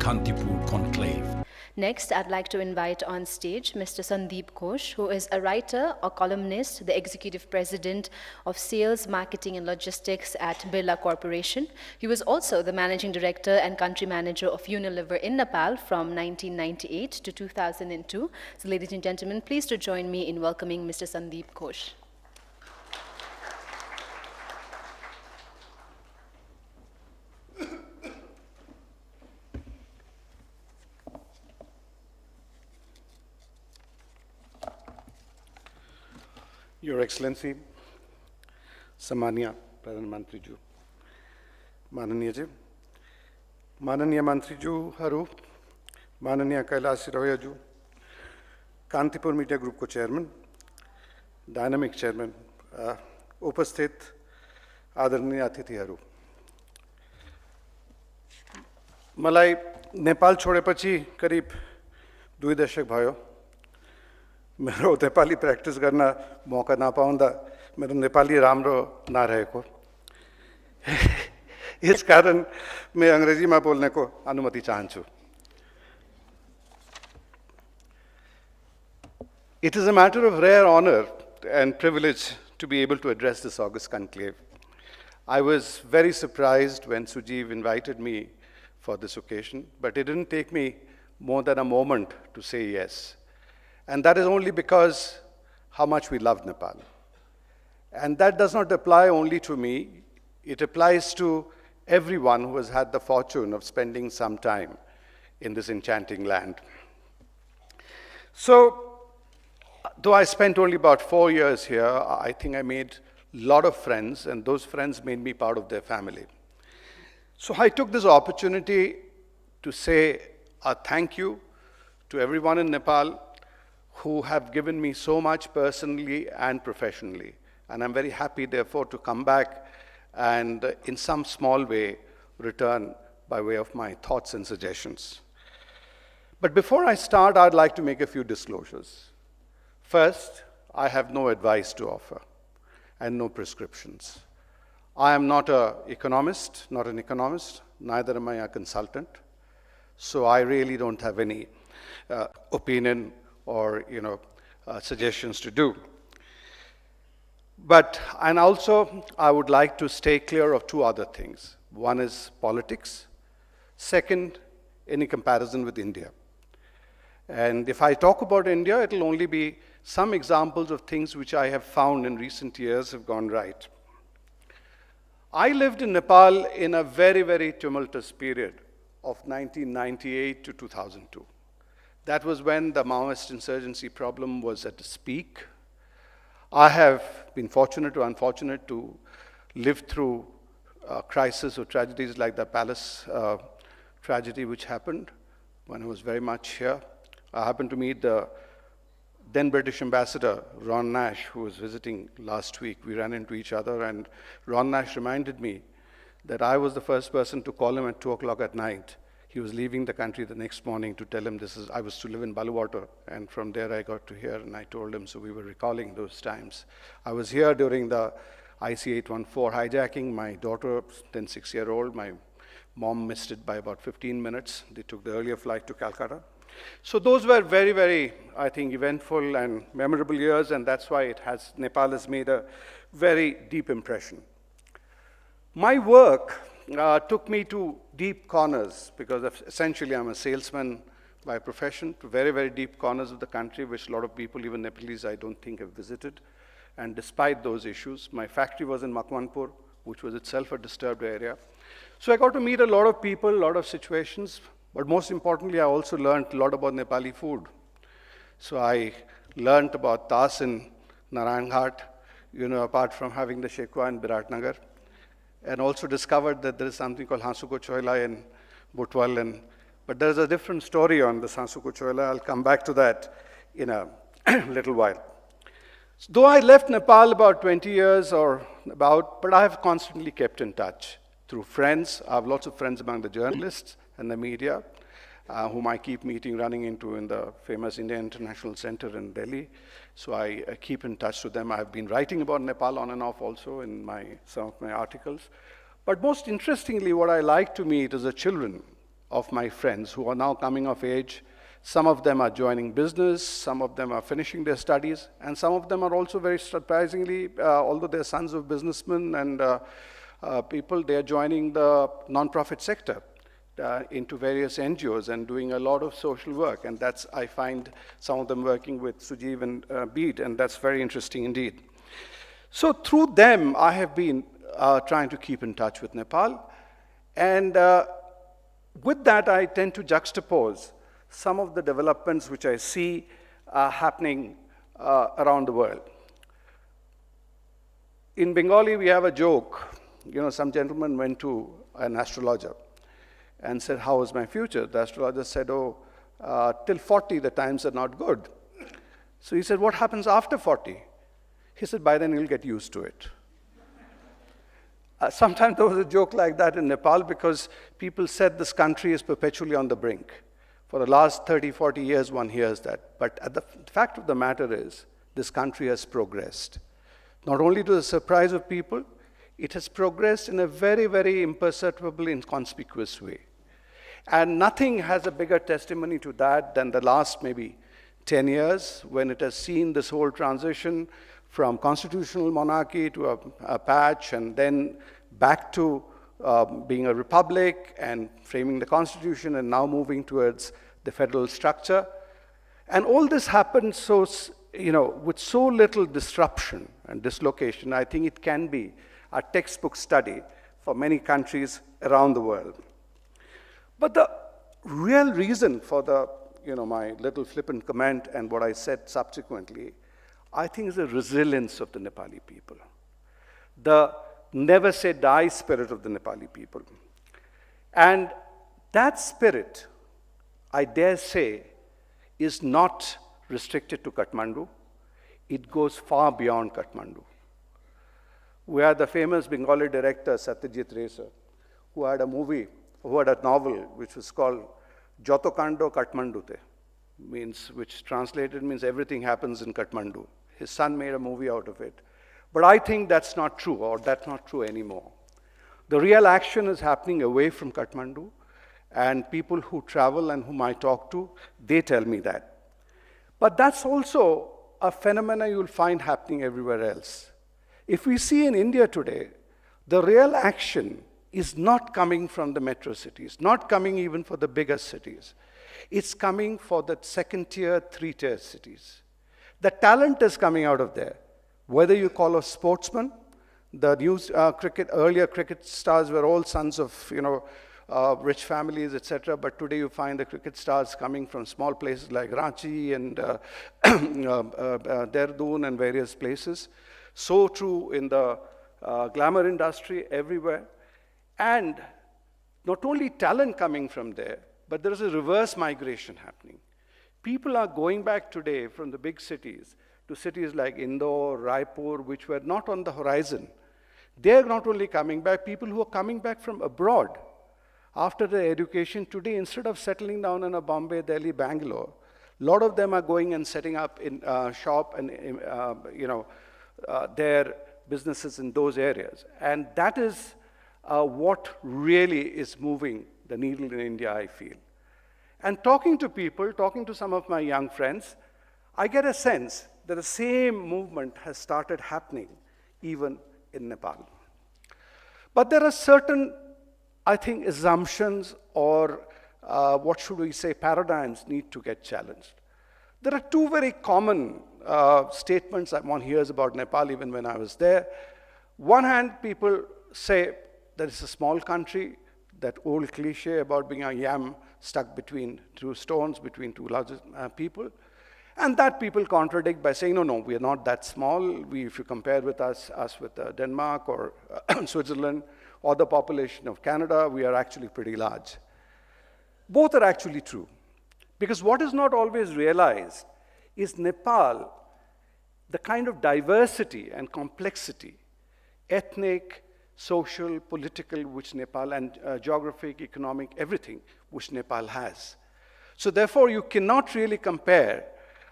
Kantipur Conclave. Next, I'd like to invite on stage Mr. Sandip Ghose, who is a writer, a columnist, the executive president of sales, marketing and logistics at Birla Corporation. He was also the managing director and country manager of Unilever in Nepal from 1998 to 2002. So ladies and gentlemen, please to join me in welcoming Mr. Sandip Ghose. Your Excellency, Samania Pradhan Mantri Ju, Mananiya Ji, Mananiya Mantri Ju Haru, Mananiya Kailash Roya Ju, Kantipur Media Group ko Chairman, Dynamic Chairman, Upasthit Adarniya Atithi Haru. मलाई नेपाल छोडेपछि करिब 2 दशक भयो मेरो Nepali practice गर्न मौका नपाउँदा मेरो नेपाली राम्रो नरहेको यस कारण म अंग्रेजीमा बोल्नको अनुमति चाहन्छु. It is a matter of rare honor and privilege to be able to address this August conclave. I was very surprised when Sujeev invited me for this occasion, but it didn't take me more than a moment to say yes. And that is only because how much we love Nepal. And that does not apply only to me, it applies to everyone who has had the fortune of spending some time in this enchanting land. So, though I spent only about 4 years here, I think I made a lot of friends, and those friends made me part of their family. So I took this opportunity to say a thank you to everyone in Nepal who have given me so much personally and professionally. And I'm very happy, therefore, to come back and in some small way return by way of my thoughts and suggestions. But before I start, I'd like to make a few disclosures. First, I have no advice to offer and no prescriptions. I am not an economist, neither am I a consultant. So I really don't have any opinion or suggestions to do. And also, I would like to stay clear of 2 other things. One is politics. Second, any comparison with India. And if I talk about India, it'll only be some examples of things which I have found in recent years have gone right. I lived in Nepal in a very, very tumultuous period of 1998 to 2002. That was when the Maoist insurgency problem was at its peak. I have been fortunate or unfortunate to live through a crisis or tragedies like the palace tragedy which happened when I was very much here. I happened to meet the then British Ambassador, Ron Nash, who was visiting last week. We ran into each other, and Ron Nash reminded me that I was the first person to call him at 2 o'clock at night. He was leaving the country the next morning to tell him I was to live in Baluwater, and from there I got to here, and I told him, so we were recalling those times. I was here during the IC-814 hijacking. My daughter, then 6-year-old, my mom missed it by about 15 minutes. They took the earlier flight to Calcutta. So those were very, very, I think, eventful and memorable years, and that's why Nepal has made a very deep impression. My work took me to deep corners, because essentially I'm a salesman by profession, to very, very deep corners of the country, which a lot of people, even Nepalese, I don't think have visited. And despite those issues, my factory was in Kathmandu, which was itself a disturbed area. So I got to meet a lot of people, a lot of situations. But most importantly, I also learned a lot about Nepali food. So I learned about Tas in Narayanghat, apart from having the Shekwa in Biratnagar, and also discovered that there is something called Hansuko Choila in Butwal. But there's a different story on the Hansuko Choila. I'll come back to that in a little while. Though I left Nepal about 20 years or about, but I have constantly kept in touch through friends. I have lots of friends among the journalists and the media, whom I keep running into in the famous India International Center in Delhi. So I keep in touch with them. I've been writing about Nepal on and off also in some of my articles. But most interestingly, what I like to meet is the children of my friends who are now coming of age. Some of them are joining business, some of them are finishing their studies, and some of them are also very surprisingly, although they're sons of businessmen and people, they're joining the non-profit sector into various NGOs and doing a lot of social work. And that's, I find some of them working with Sujeev and Beat, and that's very interesting indeed. So through them, I have been trying to keep in touch with Nepal. And with that, I tend to juxtapose some of the developments which I see happening around the world. In Bengali, we have a joke. You know, some gentleman went to an astrologer and said, "How is my future?" The astrologer said, "Oh, till 40, the times are not good." So he said, "What happens after 40? He said, "By then you'll get used to it." Sometimes there was a joke like that in Nepal because people said this country is perpetually on the brink. For the last 30, 40 years, one hears that. But the fact of the matter is, this country has progressed. Not only to the surprise of people, it has progressed in a very, very imperceptible, inconspicuous way. And nothing has a bigger testimony to that than the last maybe 10 years, when it has seen this whole transition from constitutional monarchy to a patch, and then back to being a republic and framing the constitution, and now moving towards the federal structure. And all this happened so, with so little disruption and dislocation. I think it can be a textbook study for many countries around the world. But the real reason for my little flippant comment and what I said subsequently, I think is the resilience of the Nepali people, the never say die spirit of the Nepali people. And that spirit, I dare say, is not restricted to Kathmandu. It goes far beyond Kathmandu. We had the famous Bengali director, Satyajit Ray, who had a novel which was called Jotokando Kathmandute, which translated means everything happens in Kathmandu. His son made a movie out of it. But I think that's not true, or that's not true anymore. The real action is happening away from Kathmandu, and people who travel and whom I talk to, they tell me that. But that's also a phenomenon you'll find happening everywhere else. If we see in India today, the real action is not coming from the metro cities, not coming even for the bigger cities. It's coming for the second-tier, third-tier cities. The talent is coming out of there. Whether you call a sportsman, the earlier cricket stars were all sons of, rich families, etc. But today you find the cricket stars coming from small places like Ranchi and Dehradun and various places. So true in the glamour industry everywhere. And not only talent coming from there, but there is a reverse migration happening. People are going back today from the big cities to cities like Indore, Raipur, which were not on the horizon. They're not only coming back, people who are coming back from abroad after their education today, instead of settling down in a Bombay, Delhi, Bangalore, a lot of them are going and setting up in shop and their businesses in those areas. And that is what really is moving the needle in India, I feel. And talking to people, talking to some of my young friends, I get a sense that the same movement has started happening even in Nepal. But there are certain, I think, assumptions or paradigms need to get challenged. There are two very common statements that one hears about Nepal even when I was there. One hand, people say that it's a small country, that old cliche about being a yam stuck between two stones, between two large people. And that people contradict by saying, no, we are not that small. If you compare with us with Denmark or Switzerland or the population of Canada, we are actually pretty large. Both are actually true. Because what is not always realized is Nepal, the kind of diversity and complexity, ethnic, social, political, which Nepal, and geographic, economic, everything, which Nepal has. So therefore, you cannot really compare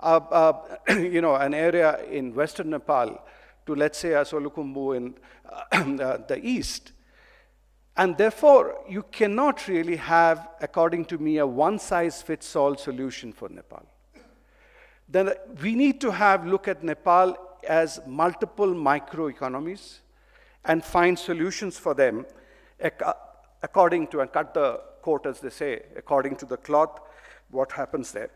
an area in western Nepal to, let's say, a Solukhumbu in the east. And therefore, you cannot really have, according to me, a one-size-fits-all solution for Nepal. Then we need to look at Nepal as multiple microeconomies and find solutions for them according to, and cut the coat as they say, according to the cloth, what happens there.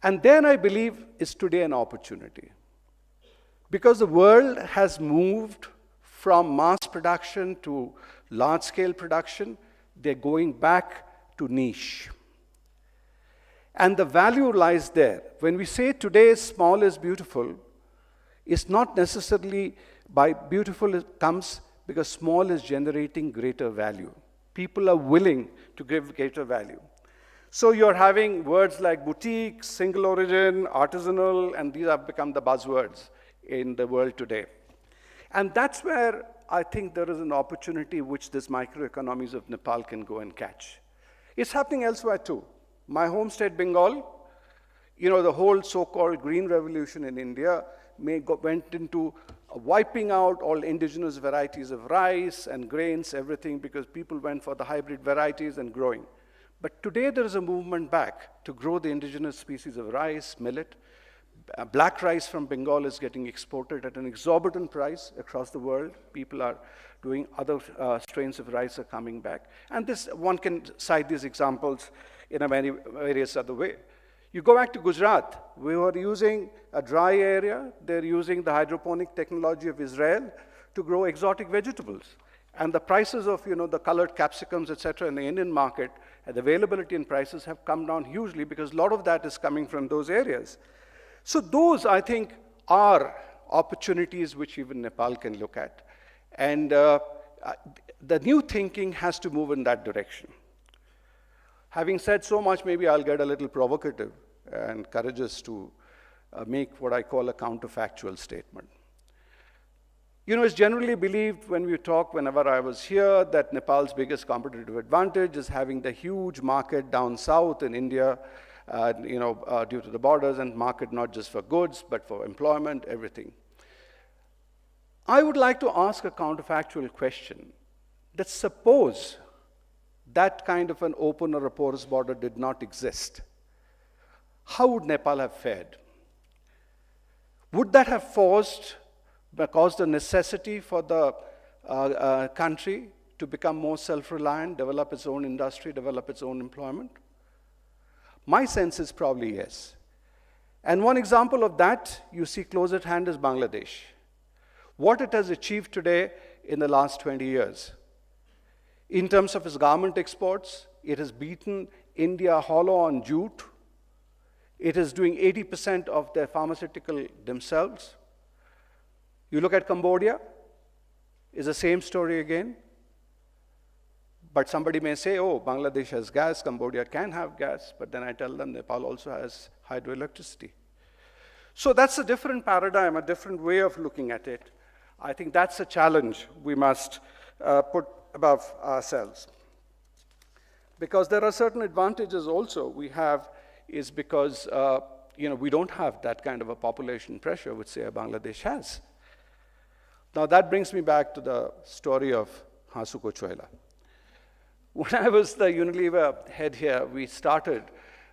And then I believe is today an opportunity. Because the world has moved from mass production to large-scale production, they're going back to niche. And the value lies there. When we say today small is beautiful, it's not necessarily by beautiful it comes because small is generating greater value. People are willing to give greater value. So you're having words like boutique, single origin, artisanal, and these have become the buzzwords in the world today. And that's where I think there is an opportunity which this microeconomies of Nepal can go and catch. It's happening elsewhere too. My home state, Bengal, the whole so-called green revolution in India went into wiping out all indigenous varieties of rice and grains, everything, because people went for the hybrid varieties and growing. But today there is a movement back to grow the indigenous species of rice, millet. Black rice from Bengal is getting exported at an exorbitant price across the world. People are doing other strains of rice are coming back. And this one can cite these examples in a various other way. You go back to Gujarat, we were using a dry area. They're using the hydroponic technology of Israel to grow exotic vegetables. And the prices of the colored capsicums, etc., in the Indian market, and the availability and prices have come down hugely because a lot of that is coming from those areas. So those, I think, are opportunities which even Nepal can look at. And the new thinking has to move in that direction. Having said so much, maybe I'll get a little provocative and courageous to make what I call a counterfactual statement. It's generally believed when we talk, whenever I was here, that Nepal's biggest competitive advantage is having the huge market down south in India, due to the borders, and market not just for goods, but for employment, everything. I would like to ask a counterfactual question, that suppose that kind of an open or a porous border did not exist, how would Nepal have fared? Would that have caused a necessity for the country to become more self-reliant, develop its own industry, develop its own employment? My sense is probably yes. And one example of that you see close at hand is Bangladesh. What it has achieved today in the last 20 years. In terms of its garment exports, it has beaten India hollow on jute. It is doing 80% of their pharmaceutical themselves. You look at Cambodia, it's the same story again. But somebody may say, oh, Bangladesh has gas, Cambodia can have gas, but then I tell them Nepal also has hydroelectricity. So that's a different paradigm, a different way of looking at it. I think that's a challenge we must put above ourselves. Because there are certain advantages also we have is because we don't have that kind of a population pressure which say Bangladesh has. Now that brings me back to the story of Hasuko Choila. When I was the Unilever head here, we started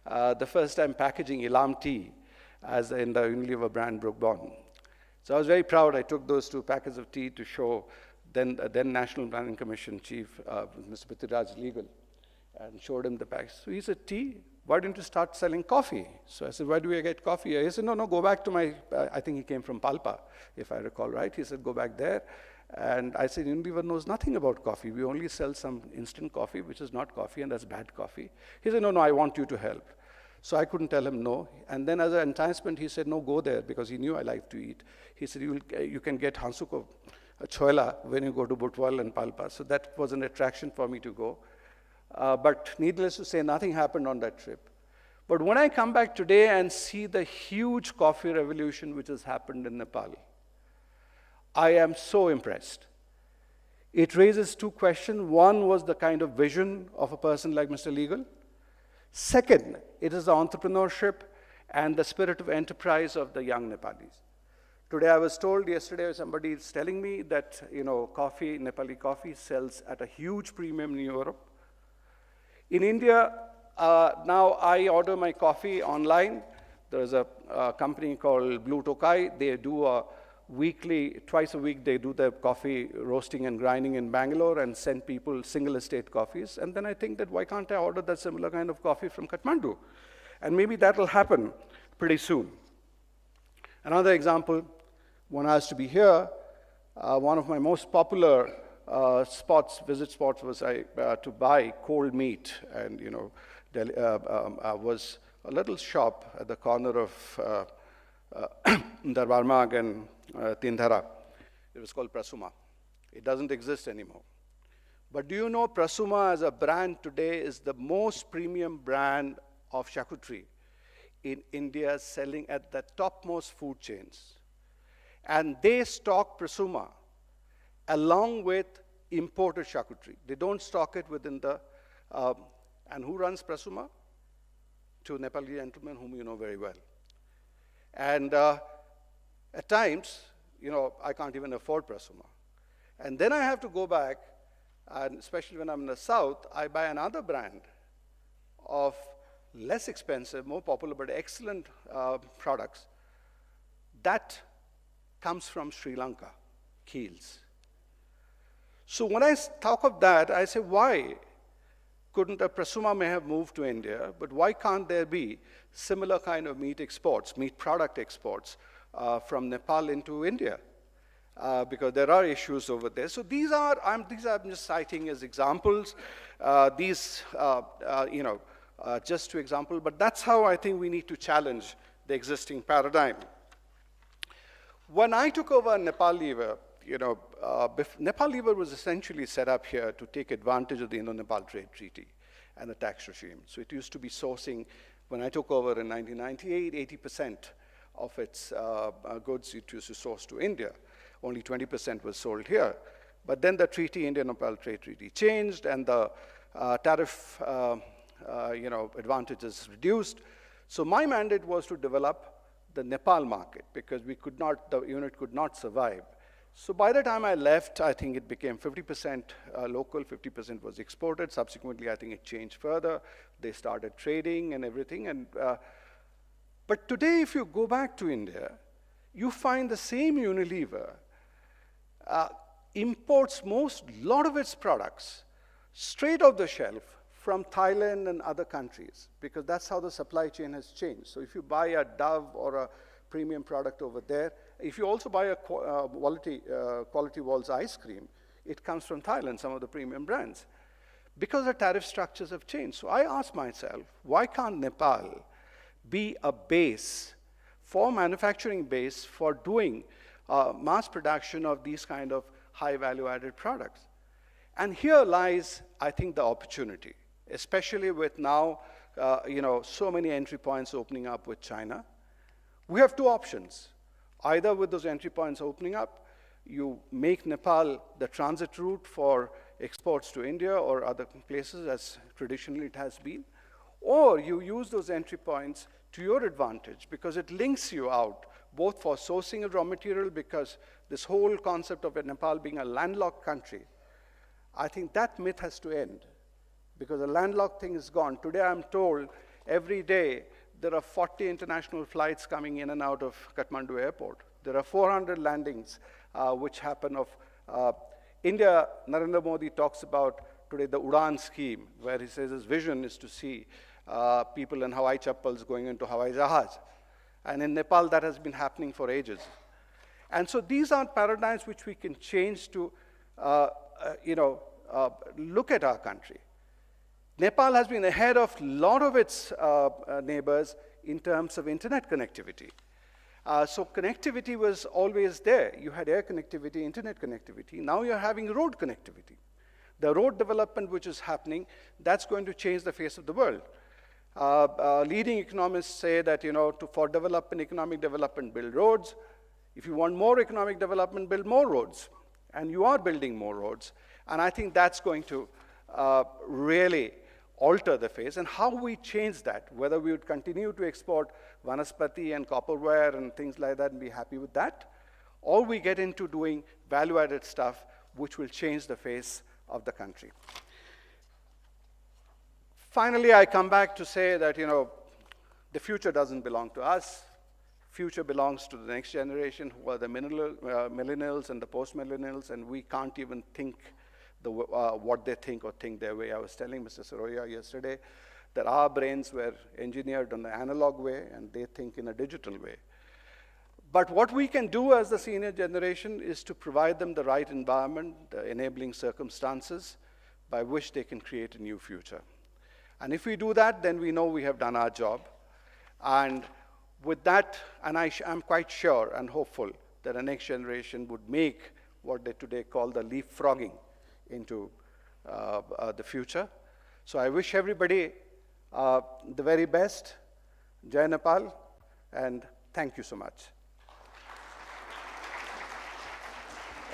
the first time packaging Ilam tea as in the Unilever brand Brook Bond. So I was very proud. I took those 2 packets of tea to show then National Planning Commission Chief, Mr. Prithviraj Legal, and showed him the package. So he said, tea? Why don't you start selling coffee? So I said, where do I get coffee? He said, no, go back to my, I think he came from Palpa, if I recall right. He said, go back there. And I said, Unilever knows nothing about coffee. We only sell some instant coffee, which is not coffee, and that's bad coffee. He said, no, I want you to help. So I couldn't tell him no. And then as an enticement, he said, no, go there, because he knew I like to eat. He said, you can get Hasuko Choila when you go to Butwal and Palpa. So that was an attraction for me to go. But needless to say, nothing happened on that trip. But when I come back today and see the huge coffee revolution which has happened in Nepal, I am so impressed. It raises 2 questions. One was the kind of vision of a person like Mr. Legal. Second, it is the entrepreneurship and the spirit of enterprise of the young Nepalis. Today I was told yesterday, somebody is telling me that, coffee, Nepali coffee sells at a huge premium in Europe. In India, now I order my coffee online. There's a company called Blue Tokai. They do twice a week, they do the coffee roasting and grinding in Bangalore and send people single estate coffees. And then I think that why can't I order that similar kind of coffee from Kathmandu? And maybe that will happen pretty soon. Another example, when I was to be here, one of my most popular visit spots was to buy cold meat. And, was a little shop at the corner of Darbar Marg and Tindhara. It was called Prasuma. It doesn't exist anymore. But do you know Prasuma as a brand today is the most premium brand of charcuterie in India, selling at the topmost food chains. And they stock Prasuma along with imported charcuterie. They don't stock it within the, and who runs Prasuma? Two Nepali gentlemen whom you know very well. And at times, I can't even afford Prasuma. And then I have to go back, and especially when I'm in the south, I buy another brand of less expensive, more popular, but excellent products. That comes from Sri Lanka, Keels. So when I talk of that, I say, why couldn't a Prasuma may have moved to India, but why can't there be similar kind of meat exports, meat product exports from Nepal into India? Because there are issues over there. So these I'm just citing as examples. Just to example, but that's how I think we need to challenge the existing paradigm. When I took over Nepal Lever, Nepal Lever was essentially set up here to take advantage of the Indo-Nepal Trade Treaty and the tax regime. So it used to be sourcing, when I took over in 1998, 80% of its goods it used to source to India. Only 20% was sold here. But then the treaty, India-Nepal Trade Treaty, changed, and the tariff advantages reduced. So my mandate was to develop the Nepal market, because the unit could not survive. So by the time I left, I think it became 50% local, 50% was exported. Subsequently, I think it changed further. They started trading and everything. But today, if you go back to India, you find the same Unilever imports a lot of its products straight off the shelf from Thailand and other countries, because that's how the supply chain has changed. So if you buy a Dove or a premium product over there, if you also buy a Quality Walls ice cream, it comes from Thailand, some of the premium brands, because the tariff structures have changed. So I asked myself, why can't Nepal be a base for manufacturing base for doing mass production of these kind of high value added products? And here lies, I think, the opportunity, especially with now, so many entry points opening up with China. We have two options. Either with those entry points opening up, you make Nepal the transit route for exports to India or other places, as traditionally it has been, or you use those entry points to your advantage, because it links you out, both for sourcing of raw material, because this whole concept of Nepal being a landlocked country, I think that myth has to end, because the landlocked thing is gone. Today I'm told every day there are 40 international flights coming in and out of Kathmandu airport. There are 400 landings which happen of India. Narendra Modi talks about today the Udan scheme, where he says his vision is to see people in Hawaii chappals going into Hawaii Jahaz. And in Nepal, that has been happening for ages. And so these are paradigms which we can change to look at our country. Nepal has been ahead of a lot of its neighbors in terms of internet connectivity. So connectivity was always there. You had air connectivity, internet connectivity. Now you're having road connectivity. The road development which is happening, that's going to change the face of the world. Leading economists say that, for economic development, build roads. If you want more economic development, build more roads. And you are building more roads. And I think that's going to really alter the face. And how we change that, whether we would continue to export vanaspati and copperware and things like that and be happy with that, or we get into doing value-added stuff which will change the face of the country. Finally, I come back to say that, the future doesn't belong to us. Future belongs to the next generation, who are the millennials and the post-millennials, and we can't even think what they think or think their way. I was telling Mr. Saroya yesterday that our brains were engineered in an analog way, and they think in a digital way. But what we can do as the senior generation is to provide them the right environment, the enabling circumstances by which they can create a new future. And if we do that, then we know we have done our job. And with that, and I'm quite sure and hopeful that the next generation would make what they today call the leapfrogging into the future. So I wish everybody the very best. Jai Nepal, and thank you so much.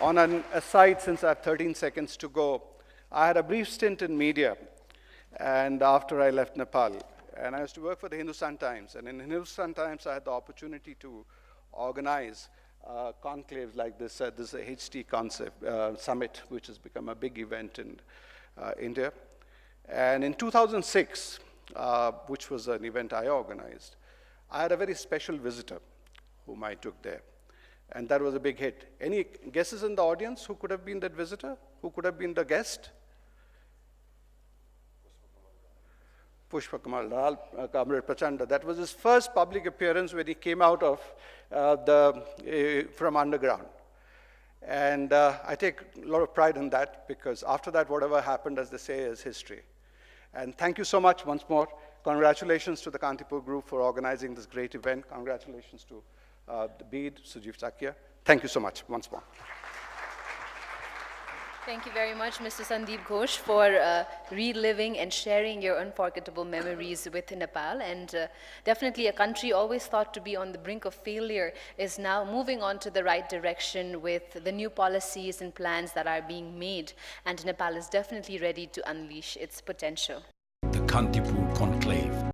On an aside, since I have 13 seconds to go, I had a brief stint in media, and after I left Nepal, and I used to work for the Hindustan Times, and in Hindustan Times I had the opportunity to organize conclaves like this, this HT concept summit, which has become a big event in India. And in 2006, which was an event I organized, I had a very special visitor whom I took there. And that was a big hit. Any guesses in the audience who could have been that visitor? Who could have been the guest? Pushpa Kamal Dal, Comrade Prachanda. That was his first public appearance when he came out of from underground. And I take a lot of pride in that, because after that, whatever happened, as they say, is history. And thank you so much once more. Congratulations to the Kantipur group for organizing this great event. Congratulations to the BEAD, Sujeev Sakia. Thank you so much once more. Thank you very much, Mr. Sandip Ghose, for reliving and sharing your unforgettable memories with Nepal. And definitely a country always thought to be on the brink of failure is now moving on to the right direction with the new policies and plans that are being made. And Nepal is definitely ready to unleash its potential. The Kantipur Conclave.